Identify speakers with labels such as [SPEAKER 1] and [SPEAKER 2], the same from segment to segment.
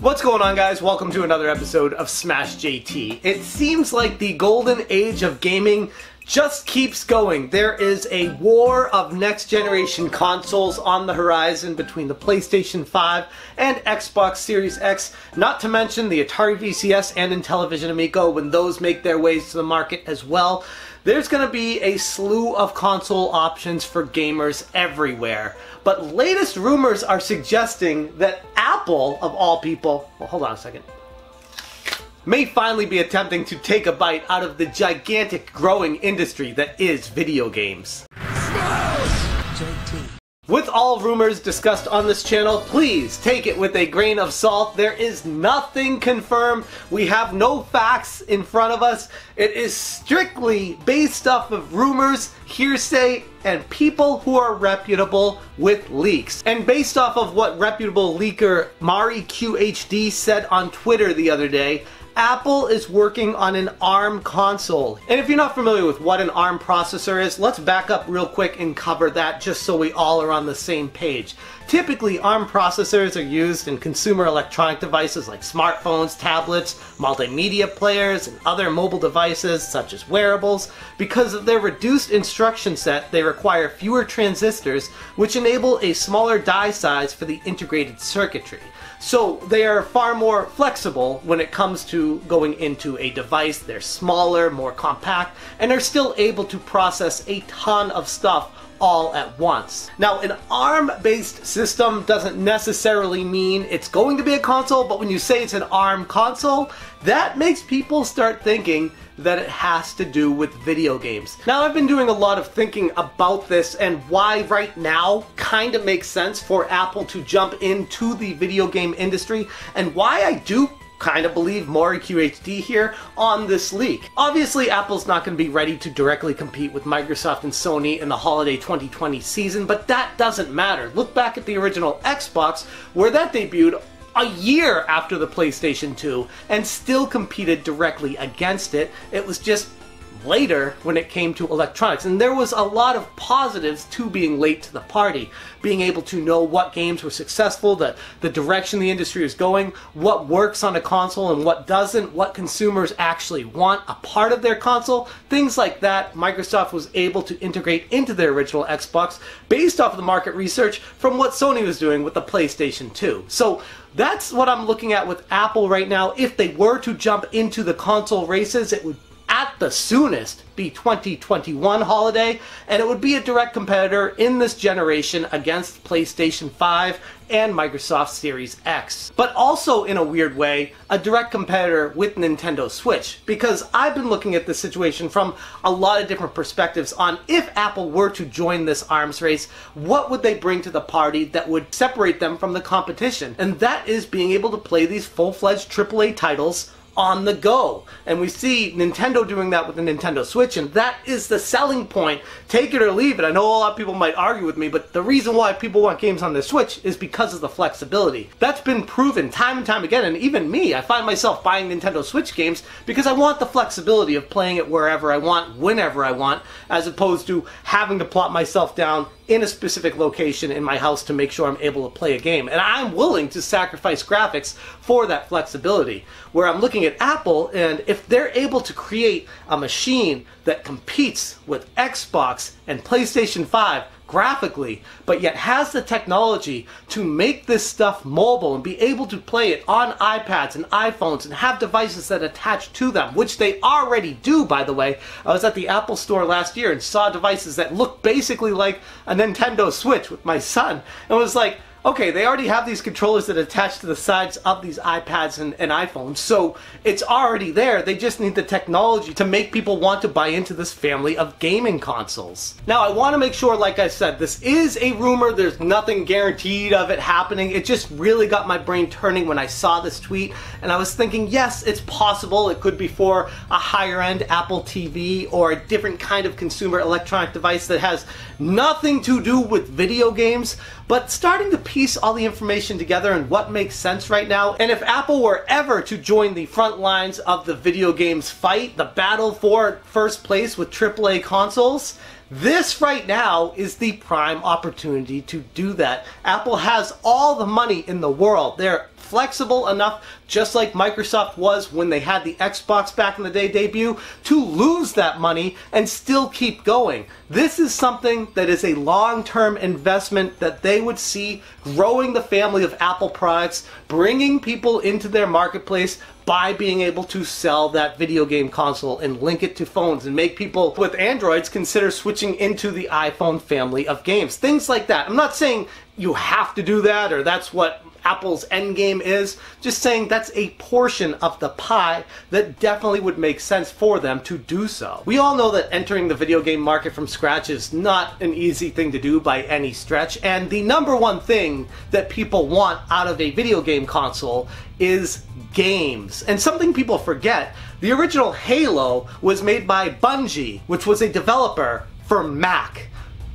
[SPEAKER 1] What's going on, guys? Welcome to another episode of Smash JT. It seems like the golden age of gaming just keeps going. There is a war of next generation consoles on the horizon between the PlayStation 5 and Xbox Series X, not to mention the Atari VCS and Intellivision Amico when those make their ways to the market as well. There's going to be a slew of console options for gamers everywhere. But latest rumors are suggesting that Apple, of all people, well, hold on a second, may finally be attempting to take a bite out of the gigantic growing industry that is video games. With all rumors discussed on this channel, please take it with a grain of salt. There is nothing confirmed. We have no facts in front of us. It is strictly based off of rumors, hearsay, and people who are reputable with leaks. And based off of what reputable leaker Mari QHD said on Twitter the other day, Apple is working on an ARM console. And if you're not familiar with what an ARM processor is, let's back up real quick and cover that just so we all are on the same page. Typically, ARM processors are used in consumer electronic devices like smartphones, tablets, multimedia players, and other mobile devices such as wearables. Because of their reduced instruction set, they require fewer transistors, which enable a smaller die size for the integrated circuitry. So they are far more flexible when it comes to going into a device. They're smaller, more compact, and are still able to process a ton of stuff all at once. Now, an ARM-based system doesn't necessarily mean it's going to be a console, but when you say it's an ARM console, that makes people start thinking that it has to do with video games. Now, I've been doing a lot of thinking about this and why right now kind of makes sense for Apple to jump into the video game industry, and why I do kind of believe Mari QHD here on this leak. Obviously, Apple's not going to be ready to directly compete with Microsoft and Sony in the holiday 2020 season, but that doesn't matter. Look back at the original Xbox, where that debuted a year after the PlayStation 2 and still competed directly against it. It was just later when it came to electronics, and there was a lot of positives to being late to the party. Being able to know what games were successful, the direction the industry is going, what works on a console and what doesn't, what consumers actually want a part of their console, things like that. Microsoft was able to integrate into their original Xbox based off of the market research from what Sony was doing with the PlayStation 2. So that's what I'm looking at with Apple right now. If they were to jump into the console races, it would at the soonest be 2021 holiday, and it would be a direct competitor in this generation against PlayStation 5 and Microsoft Series X. But also, in a weird way, a direct competitor with Nintendo Switch, because I've been looking at this situation from a lot of different perspectives on if Apple were to join this arms race, what would they bring to the party that would separate them from the competition? And that is being able to play these full-fledged AAA titles on the go. And we see Nintendo doing that with the Nintendo Switch, and that is the selling point. Take it or leave it. I know a lot of people might argue with me, but the reason why people want games on the Switch is because of the flexibility. That's been proven time and time again, and even me, I find myself buying Nintendo Switch games because I want the flexibility of playing it wherever I want, whenever I want, as opposed to having to plop myself down in a specific location in my house to make sure I'm able to play a game. And I'm willing to sacrifice graphics for that flexibility. Where I'm looking at Apple, and if they're able to create a machine that competes with Xbox and PlayStation 5 graphically, but yet has the technology to make this stuff mobile and be able to play it on iPads and iPhones and have devices that attach to them, which they already do, by the way. I was at the Apple store last year and saw devices that look basically like a Nintendo Switch with my son, and was like, okay, they already have these controllers that attach to the sides of these iPads and iPhones, so it's already there. They just need the technology to make people want to buy into this family of gaming consoles. Now, I want to make sure, like I said, this is a rumor. There's nothing guaranteed of it happening. It just really got my brain turning when I saw this tweet, and I was thinking, yes, it's possible. It could be for a higher-end Apple TV or a different kind of consumer electronic device that has nothing to do with video games, but starting to piece all the information together and what makes sense right now. And if Apple were ever to join the front lines of the video games fight, the battle for first place with AAA consoles, this right now is the prime opportunity to do that. Apple has all the money in the world. They're flexible enough, just like Microsoft was when they had the Xbox back in the day debut, to lose that money and still keep going. This is something that is a long-term investment that they would see growing the family of Apple products, bringing people into their marketplace by being able to sell that video game console and link it to phones and make people with Androids consider switching into the iPhone family of games. Things like that. I'm not saying you have to do that or that's what Apple's end game is, just saying that's a portion of the pie that definitely would make sense for them to do so. We all know that entering the video game market from scratch is not an easy thing to do by any stretch, and the number one thing that people want out of a video game console is games. And something people forget, the original Halo was made by Bungie, which was a developer for Mac.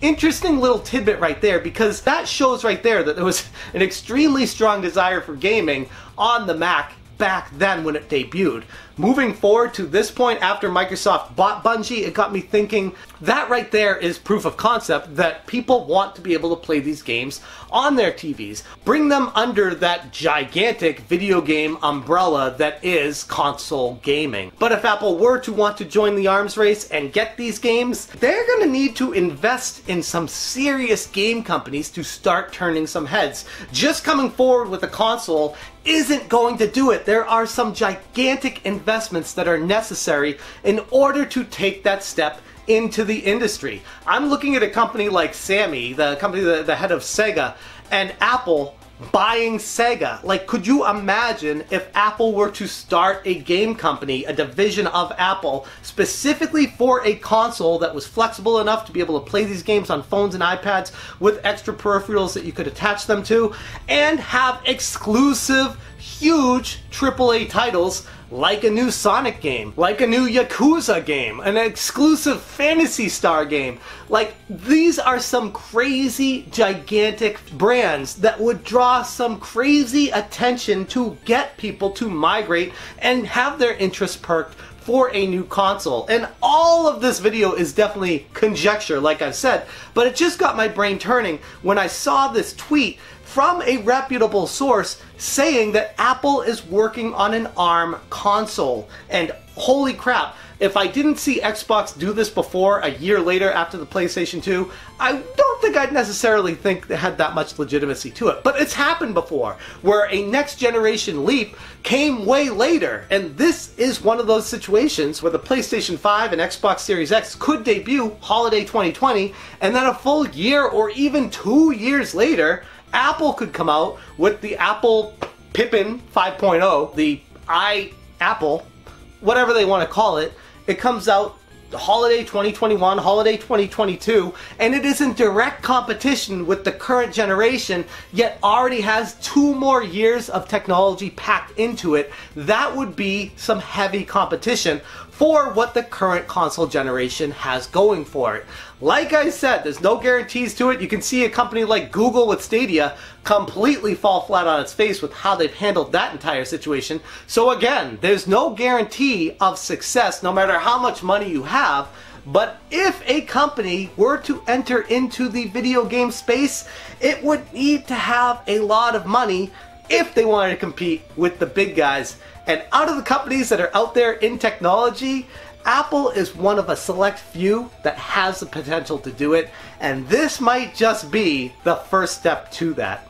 [SPEAKER 1] Interesting little tidbit right there, because that shows right there that there was an extremely strong desire for gaming on the Mac back then when it debuted. Moving forward to this point after Microsoft bought Bungie, it got me thinking that right there is proof of concept that people want to be able to play these games on their TVs. Bring them under that gigantic video game umbrella that is console gaming. But if Apple were to want to join the arms race and get these games, they're going to need to invest in some serious game companies to start turning some heads. Just coming forward with a console isn't going to do it. There are some gigantic investments that are necessary in order to take that step into the industry. I'm looking at a company like Sammy, the company, the head of Sega, and Apple buying Sega. Like, could you imagine if Apple were to start a game company, a division of Apple, specifically for a console that was flexible enough to be able to play these games on phones and iPads with extra peripherals that you could attach them to, and have exclusive, huge AAA titles like a new Sonic game, like a new Yakuza game, an exclusive Phantasy Star game. Like, these are some crazy, gigantic brands that would draw some crazy attention to get people to migrate and have their interest perked for a new console. And all of this video is definitely conjecture, like I've said, but it just got my brain turning when I saw this tweet from a reputable source saying that Apple is working on an ARM console. And holy crap, if I didn't see Xbox do this before, a year later after the PlayStation 2, I don't think I'd necessarily think it had that much legitimacy to it. But it's happened before, where a next generation leap came way later. And this is one of those situations where the PlayStation 5 and Xbox Series X could debut holiday 2020, and then a full year or even 2 years later, Apple could come out with the Apple Pippin 5.0, the iApple, whatever they want to call it. It comes out holiday 2021, holiday 2022, and it is in direct competition with the current generation, yet already has 2 more years of technology packed into it. That would be some heavy competition for what the current console generation has going for it. Like I said, there's no guarantees to it. You can see a company like Google with Stadia completely fall flat on its face with how they've handled that entire situation. So again, there's no guarantee of success no matter how much money you have. But if a company were to enter into the video game space, it would need to have a lot of money if they wanted to compete with the big guys. And out of the companies that are out there in technology, Apple is one of a select few that has the potential to do it, and this might just be the first step to that.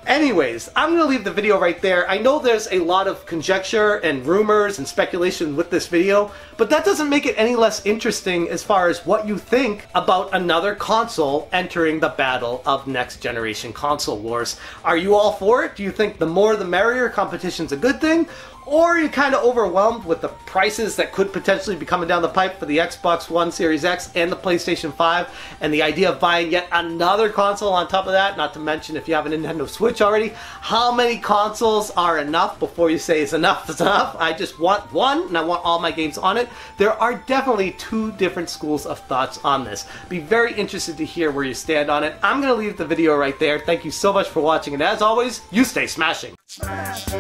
[SPEAKER 1] Anyways, I'm going to leave the video right there. I know there's a lot of conjecture and rumors and speculation with this video, but that doesn't make it any less interesting as far as what you think about another console entering the battle of next generation console wars. Are you all for it? Do you think the more the merrier, competition's a good thing? Or are you kind of overwhelmed with the prices that could potentially be coming down the pipe for the Xbox One Series X and the PlayStation 5, and the idea of buying yet another console on top of that? Not to mention, if you have a Nintendo Switch already, how many consoles are enough before you say it's enough is enough? I just want one, and I want all my games on it. There are definitely 2 different schools of thoughts on this. Be very interested to hear where you stand on it. I'm going to leave the video right there. Thank you so much for watching, and as always, you stay smashing. Smash.